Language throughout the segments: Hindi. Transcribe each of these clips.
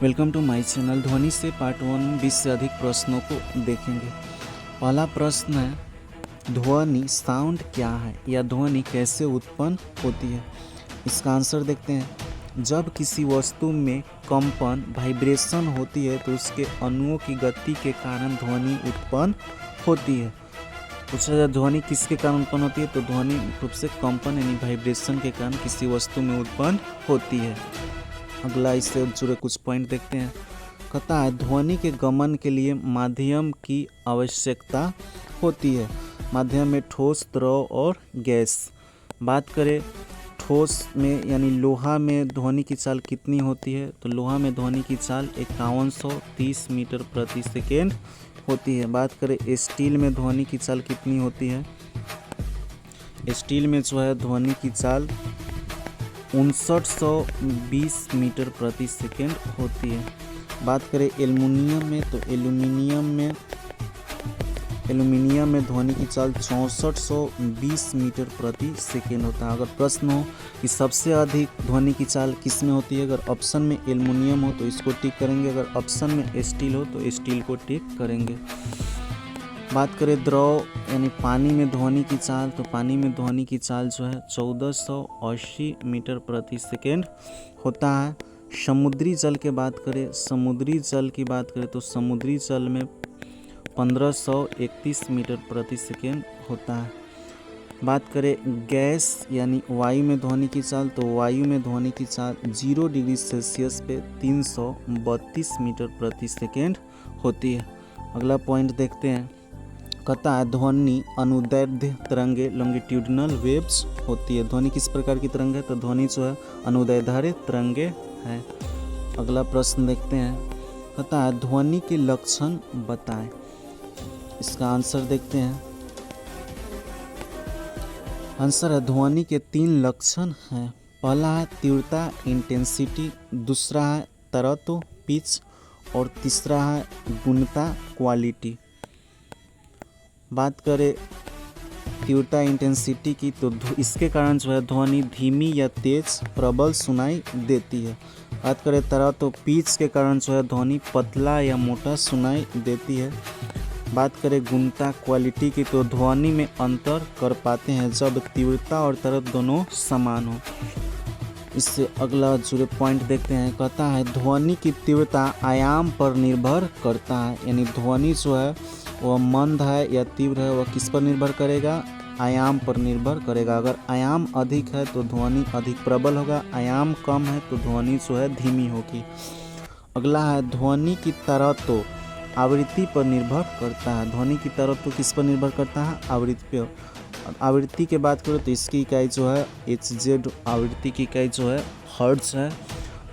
Welcome to my channel. ध्वनि से पार्ट 1 20 से अधिक प्रश्नों को देखेंगे। पहला प्रश्न है, ध्वनि साउंड क्या है या ध्वनि कैसे उत्पन्न होती है। इसका आंसर देखते हैं। जब किसी वस्तु में कंपन वाइब्रेशन होती है तो उसके अणुओं की गति के कारण ध्वनि उत्पन्न होती है। पूछा जाए ध्वनि किसके कारण उत्पन्न होती है, तो ध्वनि रूप से कंपन यानी वाइब्रेशन के कारण किसी वस्तु में उत्पन्न होती है। अगला इससे जुड़े कुछ पॉइंट देखते हैं। कहता है ध्वनि के गमन के लिए माध्यम की आवश्यकता होती है। माध्यम में ठोस, द्रव और गैस। बात करें ठोस में यानी लोहा में ध्वनि की चाल कितनी होती है, तो लोहा में ध्वनि की चाल 5130 मीटर प्रति सेकेंड होती है। बात करें स्टील में ध्वनि की चाल कितनी होती है, स्टील में जो है ध्वनि की चाल 5920 मीटर प्रति सेकेंड होती है। बात करें एल्युमिनियम में, तो एल्युमिनियम में ध्वनि की चाल 6420 मीटर प्रति सेकेंड होता है। अगर प्रश्न हो कि सबसे अधिक ध्वनि की चाल किस में होती है, अगर ऑप्शन में एल्युमिनियम हो तो इसको टिक करेंगे, अगर ऑप्शन में स्टील हो तो स्टील को टिक करेंगे। बात करें द्रव यानी पानी में ध्वनि की चाल, तो पानी में ध्वनि की चाल जो है 1480 मीटर प्रति सेकेंड होता है। समुद्री जल की बात करें, तो समुद्री जल में 1531 मीटर प्रति सेकेंड होता है। बात करें गैस यानी वायु में ध्वनि की चाल, तो वायु में ध्वनि की चाल 0 डिग्री सेल्सियस पे 332 मीटर प्रति सेकेंड होती है। अगला पॉइंट देखते हैं। कहता है ध्वनि अनुदैर्ध्य तरंगे लॉन्गिट्यूडिनल वेव्स होती है। ध्वनि किस प्रकार की तरंग है, तो ध्वनि जो है अनुदैर्ध्य तरंगे है। अगला प्रश्न देखते हैं। कहता है ध्वनि के लक्षण बताएं। इसका आंसर देखते हैं। आंसर है ध्वनि के 3 लक्षण हैं। पहला है तीव्रता इंटेंसिटी, दूसरा है तरत्व पिच और तीसरा है गुणता क्वालिटी। बात करें तीव्रता इंटेंसिटी की, तो इसके कारण जो है ध्वनि धीमी या तेज प्रबल सुनाई देती है। बात करें तरह, तो पिच के कारण जो है ध्वनि पतला या मोटा सुनाई देती है। बात करें गुणता क्वालिटी की, तो ध्वनि में अंतर कर पाते हैं जब तीव्रता और तरह दोनों समान हो। इससे अगला जुड़े पॉइंट देखते हैं। कहता है ध्वनि की तीव्रता आयाम पर निर्भर करता है, यानी ध्वनि जो है वह मंद है या तीव्र है, वह किस पर निर्भर करेगा, आयाम पर निर्भर करेगा। अगर आयाम अधिक है तो ध्वनि अधिक प्रबल होगा, आयाम कम है तो ध्वनि जो है धीमी होगी। अगला है ध्वनि की तरत्व आवृत्ति पर निर्भर करता है। ध्वनि की तरत्व किस पर निर्भर करता है, आवृत्ति पर। आवृत्ति की बात करें तो इसकी इकाई जो है HZ, आवृत्ति की इकाई जो है हर्ट्ज है।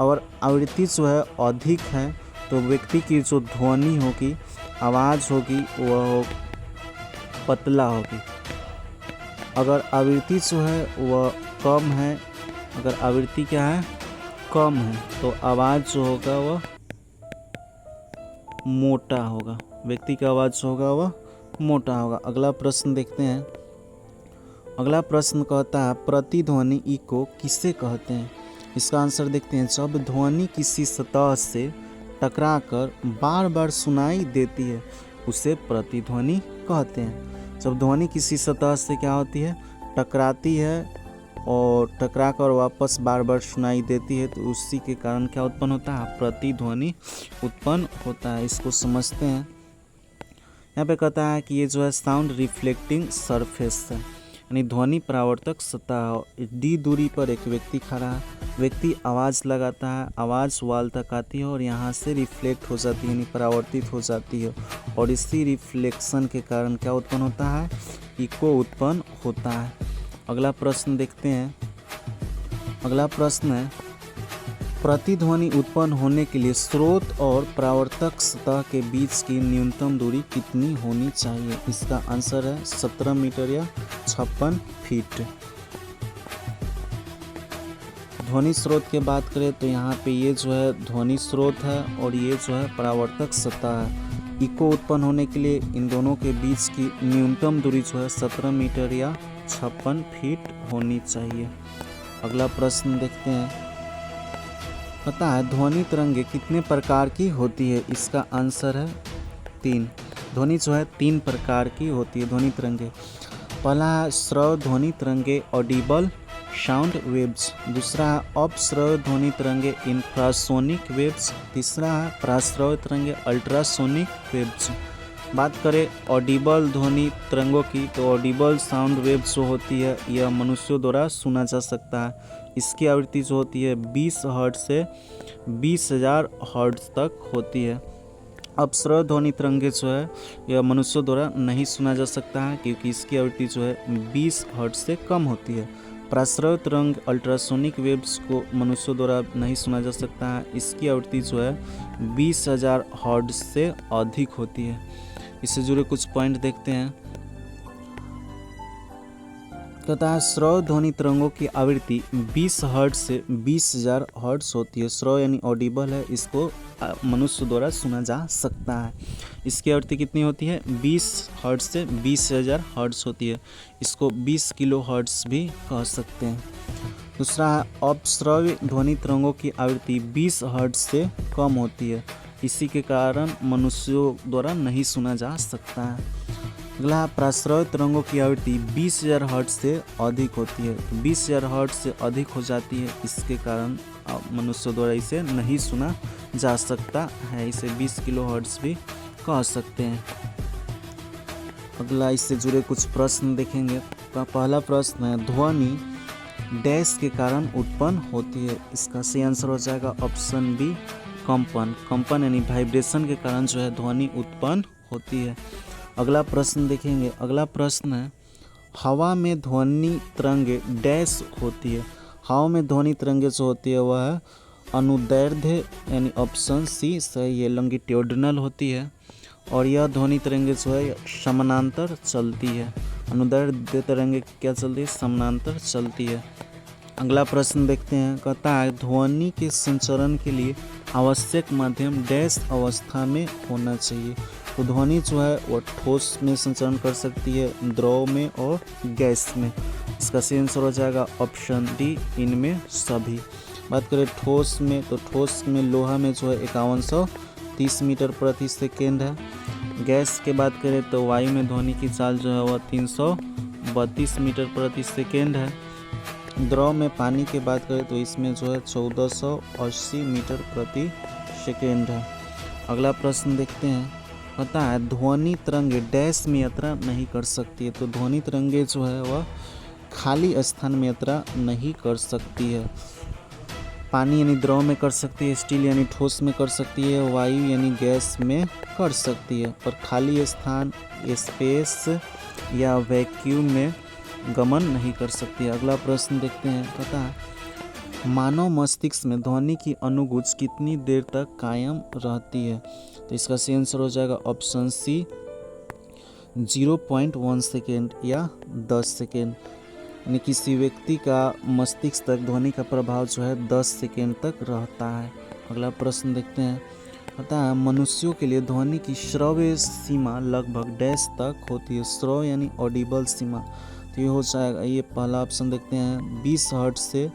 और आवृत्ति जो है अधिक है तो व्यक्ति की जो ध्वनि होगी, आवाज़ होगी, वह पतला होगी। अगर आवृत्ति जो है वह कम है, अगर आवृत्ति क्या है, कम है, तो आवाज़ जो होगा वह मोटा होगा, व्यक्ति का आवाज़ जो होगा वह मोटा होगा। अगला प्रश्न देखते हैं। अगला प्रश्न कहता है प्रतिध्वनि इको किसे कहते हैं। इसका आंसर देखते हैं। जब ध्वनि किसी सतह से टकराकर बार बार सुनाई देती है उसे प्रतिध्वनि कहते हैं। जब ध्वनि किसी सतह से क्या होती है, टकराती है और टकराकर वापस बार बार सुनाई देती है तो उसी के कारण क्या उत्पन्न होता है, प्रतिध्वनि उत्पन्न होता है। इसको समझते हैं। यहाँ पे कहता है कि ये जो है साउंड रिफ्लेक्टिंग सरफेस है, यानी ध्वनि परावर्तक सतह। D दूरी पर एक व्यक्ति खड़ा है, व्यक्ति आवाज़ लगाता है, आवाज़ वाल तक आती है और यहाँ से रिफ्लेक्ट हो जाती है यानी परावर्तित हो जाती है, और इसी रिफ्लेक्शन के कारण क्या उत्पन्न होता है, इको उत्पन्न होता है। अगला प्रश्न देखते हैं। अगला प्रश्न है प्रतिध्वनि उत्पन्न होने के लिए स्रोत और परावर्तक सतह के बीच की न्यूनतम दूरी कितनी होनी चाहिए। इसका आंसर है 17 मीटर या 56 फीट। ध्वनि स्रोत की बात करें तो यहाँ पे ये जो है ध्वनि स्रोत है और ये जो है परावर्तक सतह है। इको उत्पन्न होने के लिए इन दोनों के बीच की न्यूनतम दूरी जो है 17 मीटर या 56 फीट होनी चाहिए। अगला प्रश्न देखते हैं। पता है ध्वनि तरंगे कितने प्रकार की होती है? इसका आंसर है 3। ध्वनि जो है 3 प्रकार की होती है ध्वनि तरंगे। पहला है श्रव्य ध्वनि तरंगे ऑडिबल साउंड वेव्स, दूसरा है अपश्रव्य ध्वनि तरंगे इंफ्रासोनिक वेव्स, तीसरा है पराश्रव्य तरंगे अल्ट्रासोनिक वेव्स। बात करें ऑडिबल ध्वनि तरंगों की तो ऑडिबल साउंड वेव्स जो होती है यह मनुष्यों द्वारा सुना जा सकता है। इसकी आवृत्ति जो होती है 20 हर्ट्ज से 20,000 हर्ट्ज तक होती है। अपश्रव्य ध्वनि तरंगे जो है यह मनुष्यों द्वारा नहीं सुना जा सकता है क्योंकि इसकी आवृत्ति जो है 20 हर्ट्ज से कम होती है। पराश्रव्य तरंग अल्ट्रासोनिक वेव्स को मनुष्यों द्वारा नहीं सुना जा सकता है, इसकी आवृत्ति जो है 20,000 हर्ट्ज से अधिक होती है। इससे जुड़े कुछ पॉइंट देखते हैं। कहता है श्रव्य ध्वनि तरंगों की आवृत्ति 20 हर्ट्ज से 20,000 हर्ट्ज होती है। श्रव्य यानी ऑडिबल है, इसको मनुष्य द्वारा सुना जा सकता है। इसकी आवृत्ति कितनी होती है? 20 हर्ट्ज से 20,000 हर्ट्ज होती है। इसको 20 किलो हर्ट्ज भी कह सकते हैं। दूसरा है अपश्रव्य ध्वनि तरंगों की आवृत्ति 20 हर्ट्ज से कम होती है, इसी के कारण मनुष्यों द्वारा नहीं सुना जा सकता है। अगला पराश्रव्य तरंगों की आवृत्ति 20,000 हर्ट्ज से अधिक होती है। तो 20,000 हर्ट्ज से अधिक हो जाती है, इसके कारण मनुष्यों द्वारा इसे नहीं सुना जा सकता है। इसे 20 किलो हर्ट्ज भी कह सकते हैं। अगला इससे जुड़े कुछ प्रश्न देखेंगे। पहला प्रश्न है ध्वनि डैश के कारण उत्पन्न होती है? इसका सही आंसर हो जाएगा ऑप्शन बी कंपन। कंपन यानी वाइब्रेशन के कारण जो है ध्वनि उत्पन्न होती है। अगला प्रश्न देखेंगे। अगला प्रश्न है हवा में ध्वनि तरंगे डैश होती है? हवा में ध्वनि तरंगे जो होती है वह है अनुदैर्ध्य यानी ऑप्शन सी सही है, लॉन्गिट्यूडिनल होती है। और यह ध्वनि तरंगे जो है समानांतर चलती है। अनुदैर्ध्य तरंगे क्या चलती है? समानांतर चलती है। अगला प्रश्न देखते हैं। कहता है ध्वनि के संचरण के लिए आवश्यक माध्यम डैश अवस्था में होना चाहिए? तो ध्वनि जो है वह ठोस में संचरण कर सकती है, द्रव में और गैस में। इसका सही आंसर हो जाएगा ऑप्शन डी इनमें सभी। बात करें ठोस में तो ठोस में लोहा में जो है 5130 मीटर प्रति सेकेंड है। गैस के बात करें तो वायु में ध्वनि की चाल जो है वह 332 मीटर प्रति सेकेंड है। द्रव में पानी की बात करें तो इसमें जो है 1480 मीटर प्रति सेकेंड है। अगला प्रश्न देखते हैं। पता है ध्वनि तरंगे डैश में यात्रा नहीं कर सकती है? तो ध्वनि तरंगे जो है वह खाली स्थान में यात्रा नहीं कर सकती है। पानी यानी द्रव में कर सकती है, स्टील यानी ठोस में कर सकती है, वायु यानी गैस में कर सकती है, पर खाली स्थान स्पेस या वैक्यूम में गमन नहीं कर सकती है। अगला प्रश्न देखते हैं। पता है मानव मस्तिष्क में ध्वनि की अनुगूंज कितनी देर तक कायम रहती है? तो इसका सही आंसर हो जाएगा ऑप्शन सी 0.1 सेकेंड या 10 सेकेंड। यानी किसी व्यक्ति का मस्तिष्क तक ध्वनि का प्रभाव जो है 10 सेकेंड तक रहता है। अगला प्रश्न देखते हैं। पता है मनुष्यों के लिए ध्वनि की श्रव्य सीमा लगभग डैश तक होती है? श्रव्य यानी ऑडिबल सीमा, तो ये हो जाएगा, ये पहला ऑप्शन देखते हैं 20 हर्ट्ज से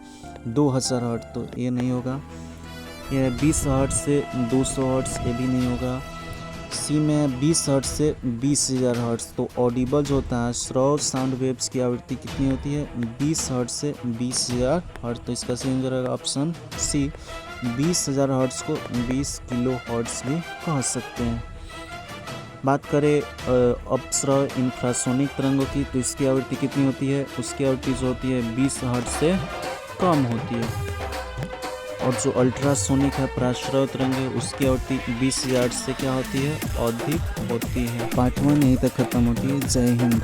2000 हर्ट्ज, तो ये नहीं होगा। यह 20 हर्ट्ज से 200 हर्ट्ज, ये भी नहीं होगा। सी में 20 हर्ट्ज से 20,000 हर्ट्ज, तो ऑडिबल जो होता है श्रव्य साउंड वेव्स की आवृत्ति कितनी होती है? 20 हर्ट्ज से 20,000 हर्ट्ज, तो इसका सही आंसर रहेगा ऑप्शन सी 20,000 हर्ट्ज को 20 किलो हर्ट्ज भी कह सकते हैं। बात करें अपश्रव्य इंफ्रासोनिक तरंगों की, तो इसकी आवृत्ति कितनी होती है? उसकी आवृत्ति जो होती है 20 हर्ट्ज से कम होती है। और जो अल्ट्रासोनिक है पराश्रव्य तरंगे, उसकी आवृत्ति 20,000 से क्या होती है? अधिक होती है। पार्ट 1 यहीं तक खत्म होती है। जय हिंद।